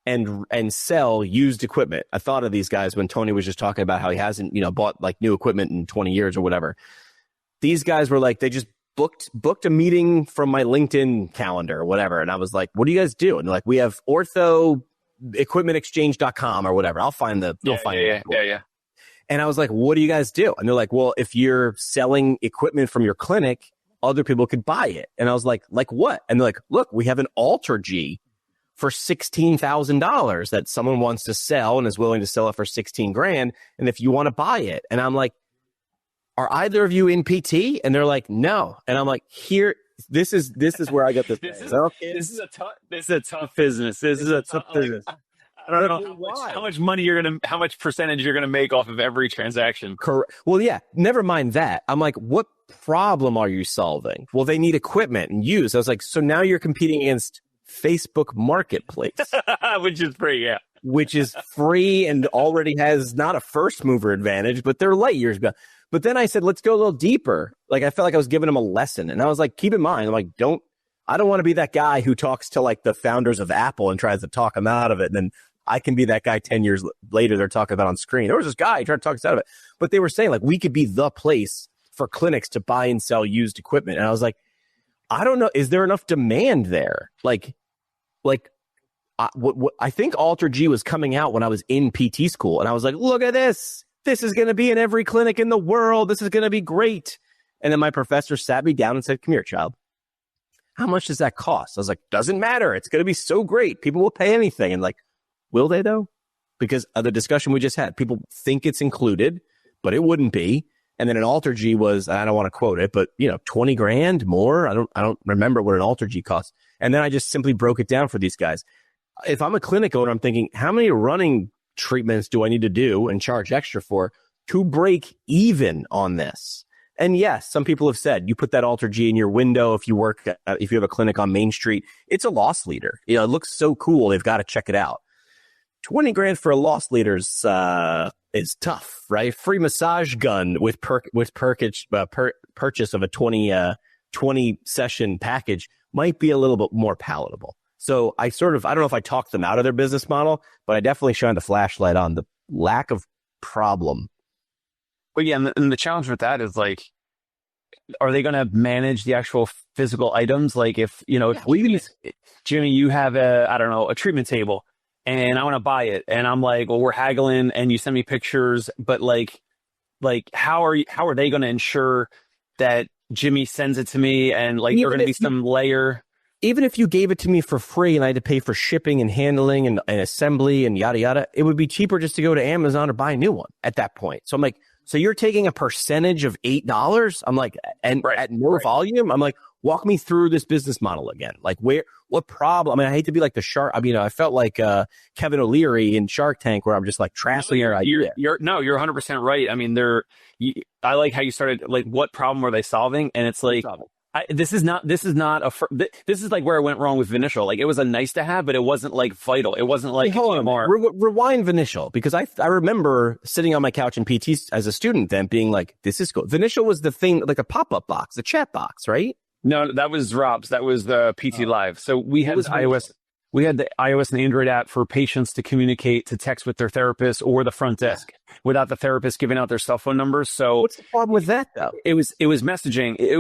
Speaker 3: and sell used equipment. I thought of these guys when Tony was just talking about how he hasn't, bought like new equipment in 20 years or whatever. These guys were like, they just booked a meeting from my LinkedIn calendar or whatever. And I was like, what do you guys do? And they're like, we have orthoequipmentexchange.com or whatever. I'll find it.
Speaker 1: Yeah.
Speaker 3: And I was like, what do you guys do? And they're like, well, if you're selling equipment from your clinic, other people could buy it. And I was like what? And they're like, look, we have an AlterG for $16,000 that someone wants to sell and is willing to sell it for $16,000. And if you want to buy it, and I'm like, are either of you in PT? And they're like, no. And I'm like, this is where I got this.
Speaker 1: This is a tough business. This is a tough business. I don't know how much money how much percentage you're gonna make off of every transaction.
Speaker 3: Correct. Well, yeah. Never mind that. I'm like, what problem are you solving? Well, they need equipment and use. I was like, so now you're competing against Facebook Marketplace,
Speaker 1: which is free, yeah.
Speaker 3: Which is free and already has not a first mover advantage, but they're light years behind. But then I said, let's go a little deeper. Like, I felt like I was giving them a lesson. And I was like, keep in mind, I'm like, I don't want to be that guy who talks to like the founders of Apple and tries to talk them out of it. And then I can be that guy 10 years later they're talking about on screen. There was this guy trying to talk us out of it. But they were saying like, we could be the place for clinics to buy and sell used equipment. And I was like, I don't know. Is there enough demand there? What I think AlterG was coming out when I was in PT school. And I was like, look at this. This is going to be in every clinic in the world. This is going to be great. And then my professor sat me down and said, come here, child. How much does that cost? I was like, doesn't matter. It's going to be so great. People will pay anything. And like, will they though? Because of the discussion we just had, people think it's included, but it wouldn't be. And then an AlterG was, I don't want to quote it, but $20,000 more. I don't remember what an AlterG costs. And then I just simply broke it down for these guys. If I'm a clinic owner, I'm thinking, how many running treatments do I need to do and charge extra for to break even on this? And yes, some people have said you put that AlterG in your window if you if you have a clinic on Main Street, it's a loss leader. It looks so cool. They've got to check it out. $20,000 for a loss leader is tough, right? Free massage gun with purchase of a 20 session package might be a little bit more palatable. So I don't know if I talked them out of their business model, but I definitely shined the flashlight on the lack of problem.
Speaker 1: But yeah, and the challenge with that is like, are they going to manage the actual physical items? Like if Jimmy, you have a treatment table and I want to buy it. And I'm like, well, we're haggling and you send me pictures, but like how are they going to ensure that Jimmy sends it to me and like there's going to be some layer?
Speaker 3: Even if you gave it to me for free and I had to pay for shipping and handling and assembly and yada, yada, it would be cheaper just to go to Amazon or buy a new one at that point. So I'm like, so you're taking a percentage of $8? I'm like, and at no volume? I'm like, walk me through this business model again. Like what problem? I mean, I hate to be like the shark. I mean, I felt like Kevin O'Leary in Shark Tank where I'm just like trashing your idea.
Speaker 1: You're 100% right. I mean, I like how you started, like, what problem are they solving? And it's like, this is like where it went wrong with Vinicial. Like, it was a nice to have, but it wasn't like vital. It wasn't like,
Speaker 3: rewind Vinicial, because I remember sitting on my couch in PT as a student then being like, this is cool. Vinicial was the thing, like a pop-up box, the chat box, right?
Speaker 1: No, that was Rob's. That was the PT Live. So we had iOS. We had the iOS and Android app for patients to communicate, to text with their therapist or the front desk without the therapist giving out their cell phone numbers. So
Speaker 3: what's the problem with that though?
Speaker 1: It was messaging. It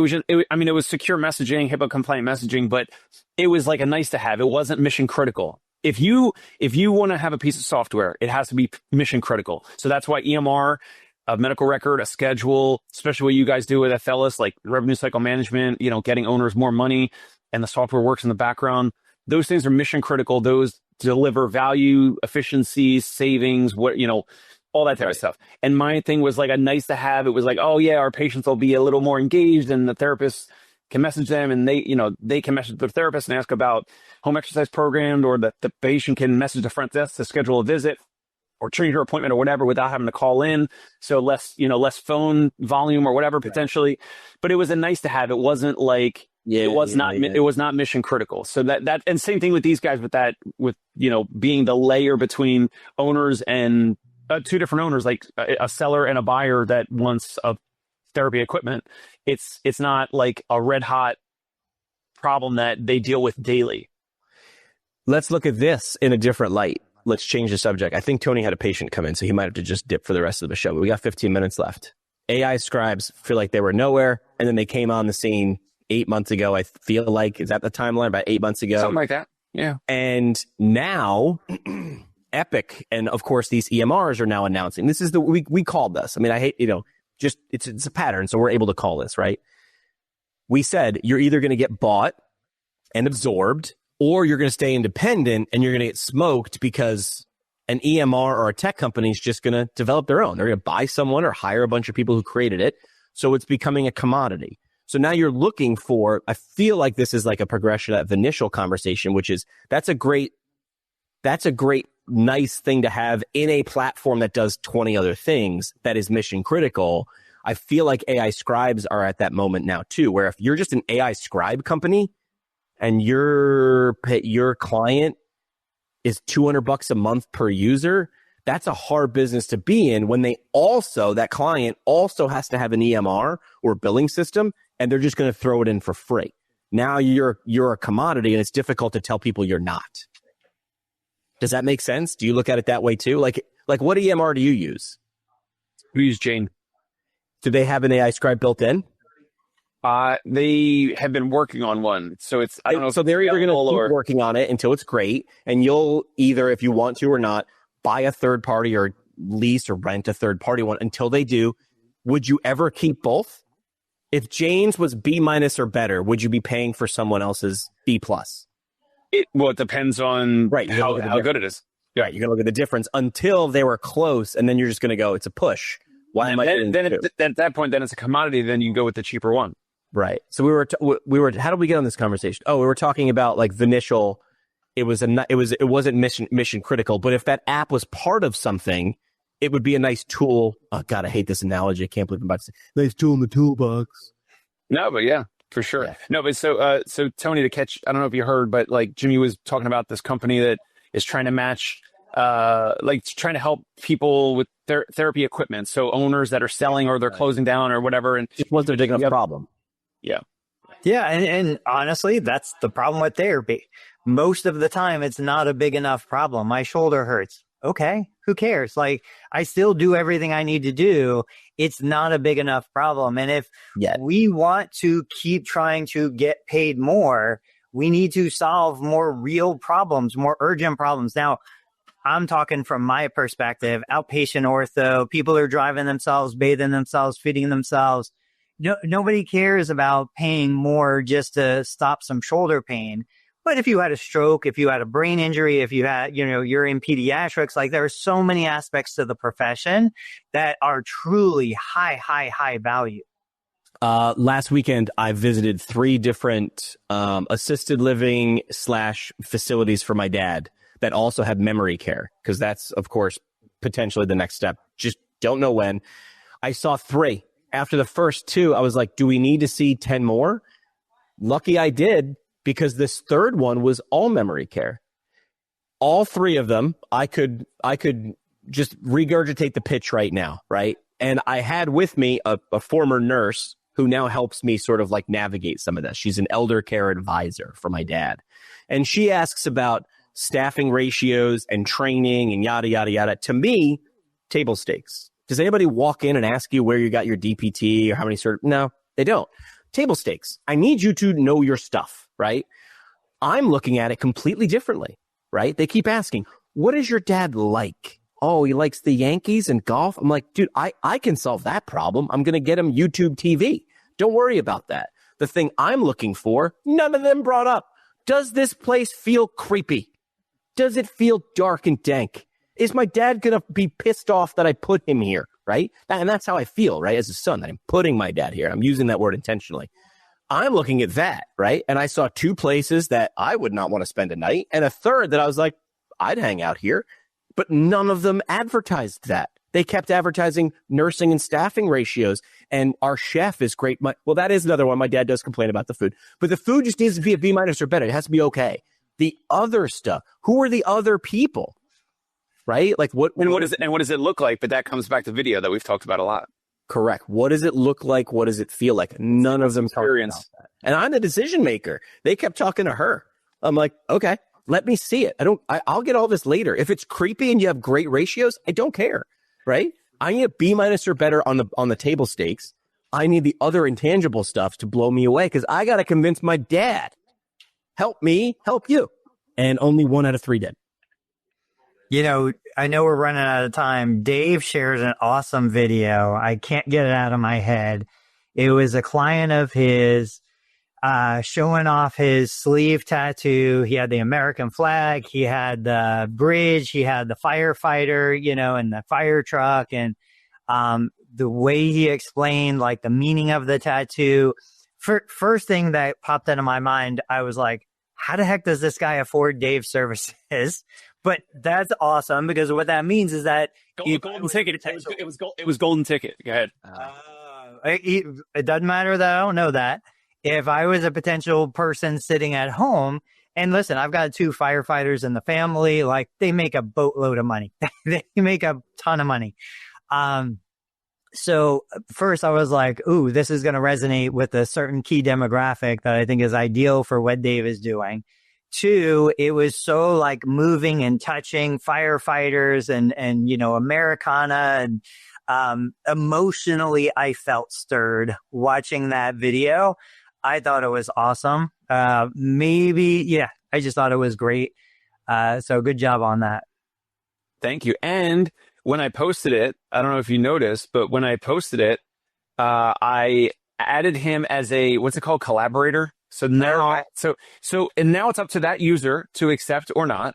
Speaker 1: was secure messaging, HIPAA compliant messaging, but it was like a nice to have. It wasn't mission critical. If you want to have a piece of software, it has to be mission critical. So that's why EMR, a medical record, a schedule, especially what you guys do with FLS, like revenue cycle management, getting owners more money, and the software works in the background. Those things are mission critical. Those deliver value, efficiencies, savings, all that type of stuff. And my thing was like a nice to have. It was like, oh yeah, our patients will be a little more engaged, and the therapist can message them, and they can message their therapist and ask about home exercise program, or the patient can message the front desk to schedule a visit or change your appointment or whatever without having to call in. So less phone volume or whatever potentially. But it was a nice to have. It wasn't like, it was not mission critical. So that, and same thing with these guys with being the layer between owners and two different owners, like a seller and a buyer that wants a therapy equipment. It's not like a red hot problem that they deal with daily.
Speaker 3: Let's look at this in a different light. Let's change the subject. I think Tony had a patient come in, so he might have to just dip for the rest of the show, but we got 15 minutes left. AI Scribes feel like they were nowhere, and then they came on the scene 8 months ago. I feel like, is that the timeline? About 8 months ago?
Speaker 1: Something like that. Yeah.
Speaker 3: And now Epic, and of course these EMRs are now announcing. This is we called this. I mean, I hate, just it's a pattern, so we're able to call this, right? We said you're either going to get bought and absorbed, or you're going to stay independent and you're going to get smoked because an EMR or a tech company is just going to develop their own. They're going to buy someone or hire a bunch of people who created it. So it's becoming a commodity. So now you're looking for, I feel like this is like a progression of the initial conversation, which is that's a great, nice thing to have in a platform that does 20 other things that is mission critical. I feel like AI Scribes are at that moment now too, where if you're just an AI Scribe company and your client is $200 a month per user, that's a hard business to be in when that client also has to have an EMR or billing system, and they're just going to throw it in for free. Now you're a commodity, and it's difficult to tell people you're not. Does that make sense? Do you look at it that way too? Like what EMR do you use?
Speaker 1: We use Jane.
Speaker 3: Do they have an AI Scribe built in?
Speaker 1: They have been working on one, so it's, I don't know.
Speaker 3: So they're either going to keep working on it until it's great, and you'll either, if you want to or not, buy a third party or lease or rent a third party one until they do. Would you ever keep both? If Jane's was B- or better, would you be paying for someone else's B+?
Speaker 1: It depends on how good it is.
Speaker 3: Right, you're going to look at the difference until they were close, and then you're just going to go, it's a push. Why am I doing
Speaker 1: then at that point, then it's a commodity. Then you go with the cheaper one.
Speaker 3: Right. So we were. How did we get on this conversation? Oh, we were talking about like Vinicial. It wasn't mission critical, but if that app was part of something, it would be a nice tool. Oh God, I hate this analogy. I can't believe I'm about to say nice tool in the toolbox.
Speaker 1: No, but yeah, for sure. Yeah. No, but so Tony, to catch, I don't know if you heard, but like Jimmy was talking about this company that is trying to match, trying to help people with their therapy equipment. So owners that are selling or they're closing down or whatever, and
Speaker 3: it wasn't a big enough problem.
Speaker 1: Yeah.
Speaker 2: Yeah. And honestly, that's the problem with therapy. Most of the time, it's not a big enough problem. My shoulder hurts. Okay. Who cares? Like, I still do everything I need to do. It's not a big enough problem. And if we want to keep trying to get paid more, we need to solve more real problems, more urgent problems. Now, I'm talking from my perspective, outpatient ortho, people are driving themselves, bathing themselves, feeding themselves. Nobody cares about paying more just to stop some shoulder pain. But if you had a stroke, if you had a brain injury, if you had, you're in pediatrics, like there are so many aspects to the profession that are truly high value.
Speaker 3: Last weekend, I visited 3 different assisted living / facilities for my dad that also had memory care, because that's, of course, potentially the next step. Just don't know when. I saw 3. After the first 2, I was like, do we need to see 10 more? Lucky I did, because this third one was all memory care. All 3 of them, I could just regurgitate the pitch right now, right? And I had with me a former nurse who now helps me sort of like navigate some of this. She's an elder care advisor for my dad. And she asks about staffing ratios and training and yada, yada, yada. To me, table stakes. Does anybody walk in and ask you where you got your DPT or how many No, they don't. Table stakes. I need you to know your stuff, right? I'm looking at it completely differently, right? They keep asking, what is your dad like? Oh, he likes the Yankees and golf. I'm like, dude, I can solve that problem. I'm going to get him YouTube TV. Don't worry about that. The thing I'm looking for, none of them brought up. Does this place feel creepy? Does it feel dark and dank? Is my dad going to be pissed off that I put him here, right? And that's how I feel, right? As a son, that I'm putting my dad here. I'm using that word intentionally. I'm looking at that, right? And I saw 2 places that I would not want to spend a night, and a third that I was like, I'd hang out here. But none of them advertised that. They kept advertising nursing and staffing ratios, and our chef is great. Well, that is another one. My dad does complain about the food, but the food just needs to be a B- or better. It has to be okay. The other stuff, who are the other people, right? Like what
Speaker 1: does it look like? But that comes back to video that we've talked about a lot.
Speaker 3: Correct. What does it look like? What does it feel like? None of them experience that. And I'm the decision maker. They kept talking to her. I'm like, okay, let me see it. I'll get all this later. If it's creepy and you have great ratios, I don't care, right? I need a B- or better on the table stakes. I need the other intangible stuff to blow me away, because I got to convince my dad. Help me, help you. And only 1 out of 3 did.
Speaker 2: I know we're running out of time. Dave shares an awesome video. I can't get it out of my head. It was a client of his showing off his sleeve tattoo. He had the American flag. He had the bridge. He had the firefighter, and the fire truck. And the way he explained, like, the meaning of the tattoo. First thing that popped into my mind, I was like, how the heck does this guy afford Dave's services? But that's awesome, because what that means is that
Speaker 1: golden ticket. It was golden ticket. Go ahead.
Speaker 2: It doesn't matter that I don't know that. If I was a potential person sitting at home, and listen, I've got 2 firefighters in the family, like, they make a boatload of money. They make a ton of money. So first I was like, ooh, this is going to resonate with a certain key demographic that I think is ideal for what Dave is doing. 2, it was so like moving and touching firefighters and Americana, and emotionally I felt stirred watching that video. I thought it was awesome. I just thought it was great. So good job on that.
Speaker 1: Thank you. And when I posted it, I don't know if you noticed, but when I posted it, I added him as a, what's it called? Collaborator. So now, and now it's up to that user to accept or not.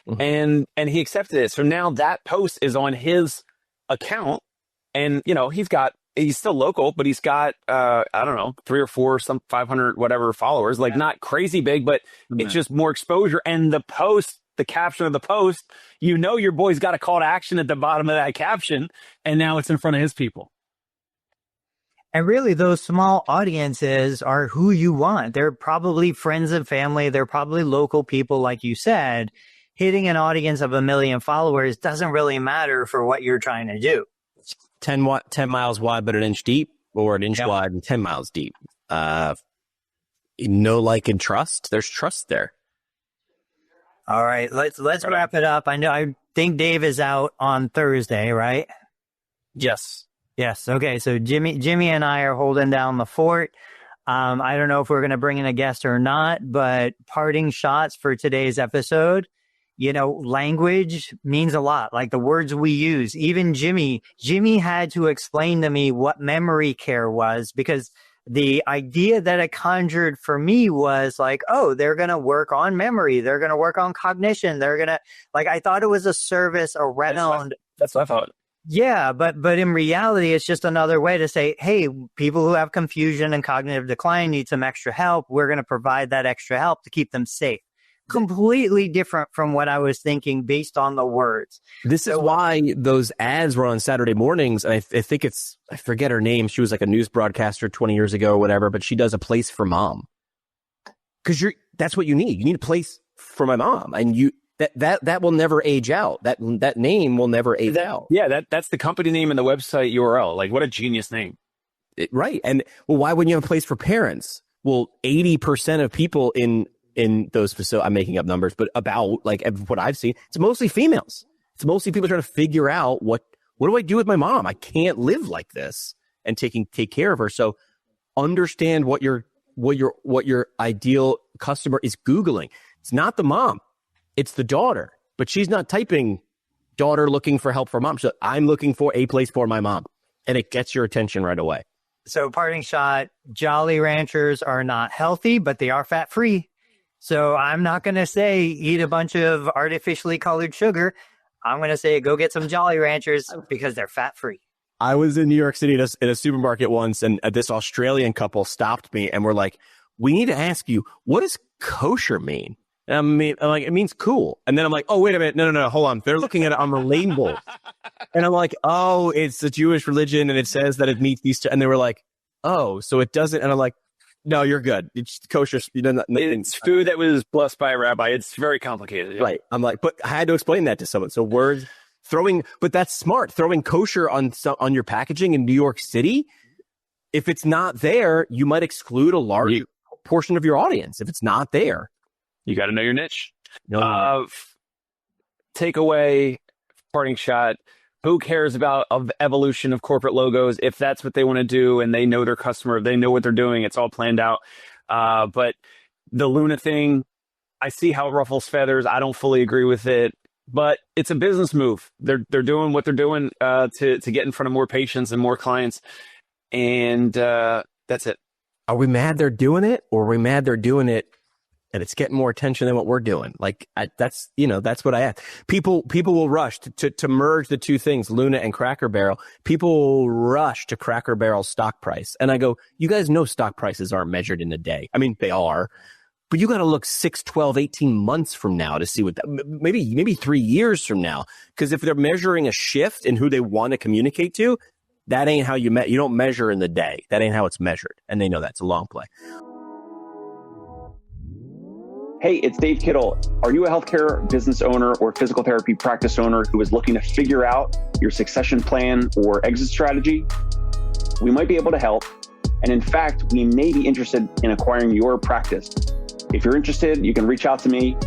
Speaker 1: Mm-hmm. And he accepted it. So now that post is on his account, and he's still local, but he's got, I don't know, 3 or 4, 500, whatever followers, like not crazy big, but it's just more exposure. And the caption of the post, your boy's got a call to action at the bottom of that caption, and now it's in front of his people.
Speaker 2: And really, those small audiences are who you want. They're probably friends and family. They're probably local people, like you said. Hitting an audience of 1 million followers doesn't really matter for what you're trying to do.
Speaker 3: 10 miles wide, but an inch deep, or an inch wide and 10 miles deep. Like, and trust. There's trust there.
Speaker 2: All right, let's wrap it up. I think Dave is out on Thursday, right?
Speaker 1: Yes.
Speaker 2: Yes. Okay. So Jimmy and I are holding down the fort. I don't know if we're going to bring in a guest or not, but parting shots for today's episode. language means a lot. Like the words we use, even Jimmy had to explain to me what memory care was, because the idea that it conjured for me was like, oh, they're going to work on memory. They're going to work on cognition. They're going to, like, I thought it was a service around.
Speaker 1: That's what I thought.
Speaker 2: Yeah, but in reality, it's just another way to say, hey, people who have confusion and cognitive decline need some extra help. We're going to provide that extra help to keep them safe. Completely different from what I was thinking based on the words.
Speaker 3: This is why those ads were on Saturday mornings. And I think I forget her name. She was like a news broadcaster 20 years ago or whatever, but she does a place for mom. Because that's what you need. You need a place for my mom. And that will never age out. That name will never age out.
Speaker 1: Yeah, that's the company name and the website URL. Like, what a genius name.
Speaker 3: Right. And well, why wouldn't you have a place for parents? Well, 80% of people in those facilities, I'm making up numbers, but about like what I've seen, it's mostly females. It's mostly people trying to figure out what do I do with my mom? I can't live like this, and take care of her. So understand what your ideal customer is Googling. It's not the mom. It's the daughter, but she's not typing daughter looking for help for mom. So I'm looking for a place for my mom, and it gets your attention right away.
Speaker 2: So parting shot, Jolly Ranchers are not healthy, but they are fat free. So I'm not going to say eat a bunch of artificially colored sugar. I'm going to say go get some Jolly Ranchers because they're fat free.
Speaker 3: I was in New York City in a supermarket once, and this Australian couple stopped me and were like, we need to ask you, what does kosher mean? And I'm like, it means cool. And then I'm like, oh, wait a minute. No, hold on. They're looking at it on the label. And I'm like, oh, it's the Jewish religion, and it says that it meets these. And they were like, oh, so it doesn't. And I'm like, no, you're good. It's kosher.
Speaker 1: It's food that was blessed by a rabbi. It's very complicated. Yeah.
Speaker 3: Right. I'm like, but I had to explain that to someone. So words but that's smart. Throwing kosher on your packaging in New York City. If it's not there, you might exclude a large portion of your audience. If it's not there,
Speaker 1: you got to know your niche. Takeaway, parting shot. Who cares about evolution of corporate logos? If that's what they want to do and they know their customer, they know what they're doing, it's all planned out. But the Luna thing, I see how it ruffles feathers. I don't fully agree with it, but it's a business move. They're doing what they're doing to get in front of more patients and more clients. And that's it.
Speaker 3: Are we mad they're doing it, or are we mad they're doing it and it's getting more attention than what we're doing? Like that's what I ask. People will rush to merge the two things, Luna and Cracker Barrel. People will rush to Cracker Barrel's stock price. And I go, you guys know stock prices aren't measured in a day. I mean, they are, but you got to look 6, 12, 18 months from now to see maybe 3 years from now. Because if they're measuring a shift in who they want to communicate to, that ain't how you don't measure in the day. That ain't how it's measured. And they know that's a long play.
Speaker 4: Hey, it's Dave Kittle. Are you a healthcare business owner or physical therapy practice owner who is looking to figure out your succession plan or exit strategy? We might be able to help. And in fact, we may be interested in acquiring your practice. If you're interested, you can reach out to me.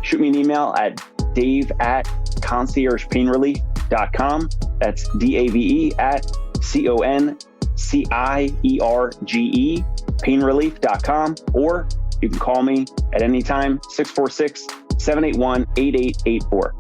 Speaker 4: Shoot me an email at dave@conciergepainrelief.com. That's DAVE at CONCIERGE painrelief.com, or you can call me at any time, 646-781-8884.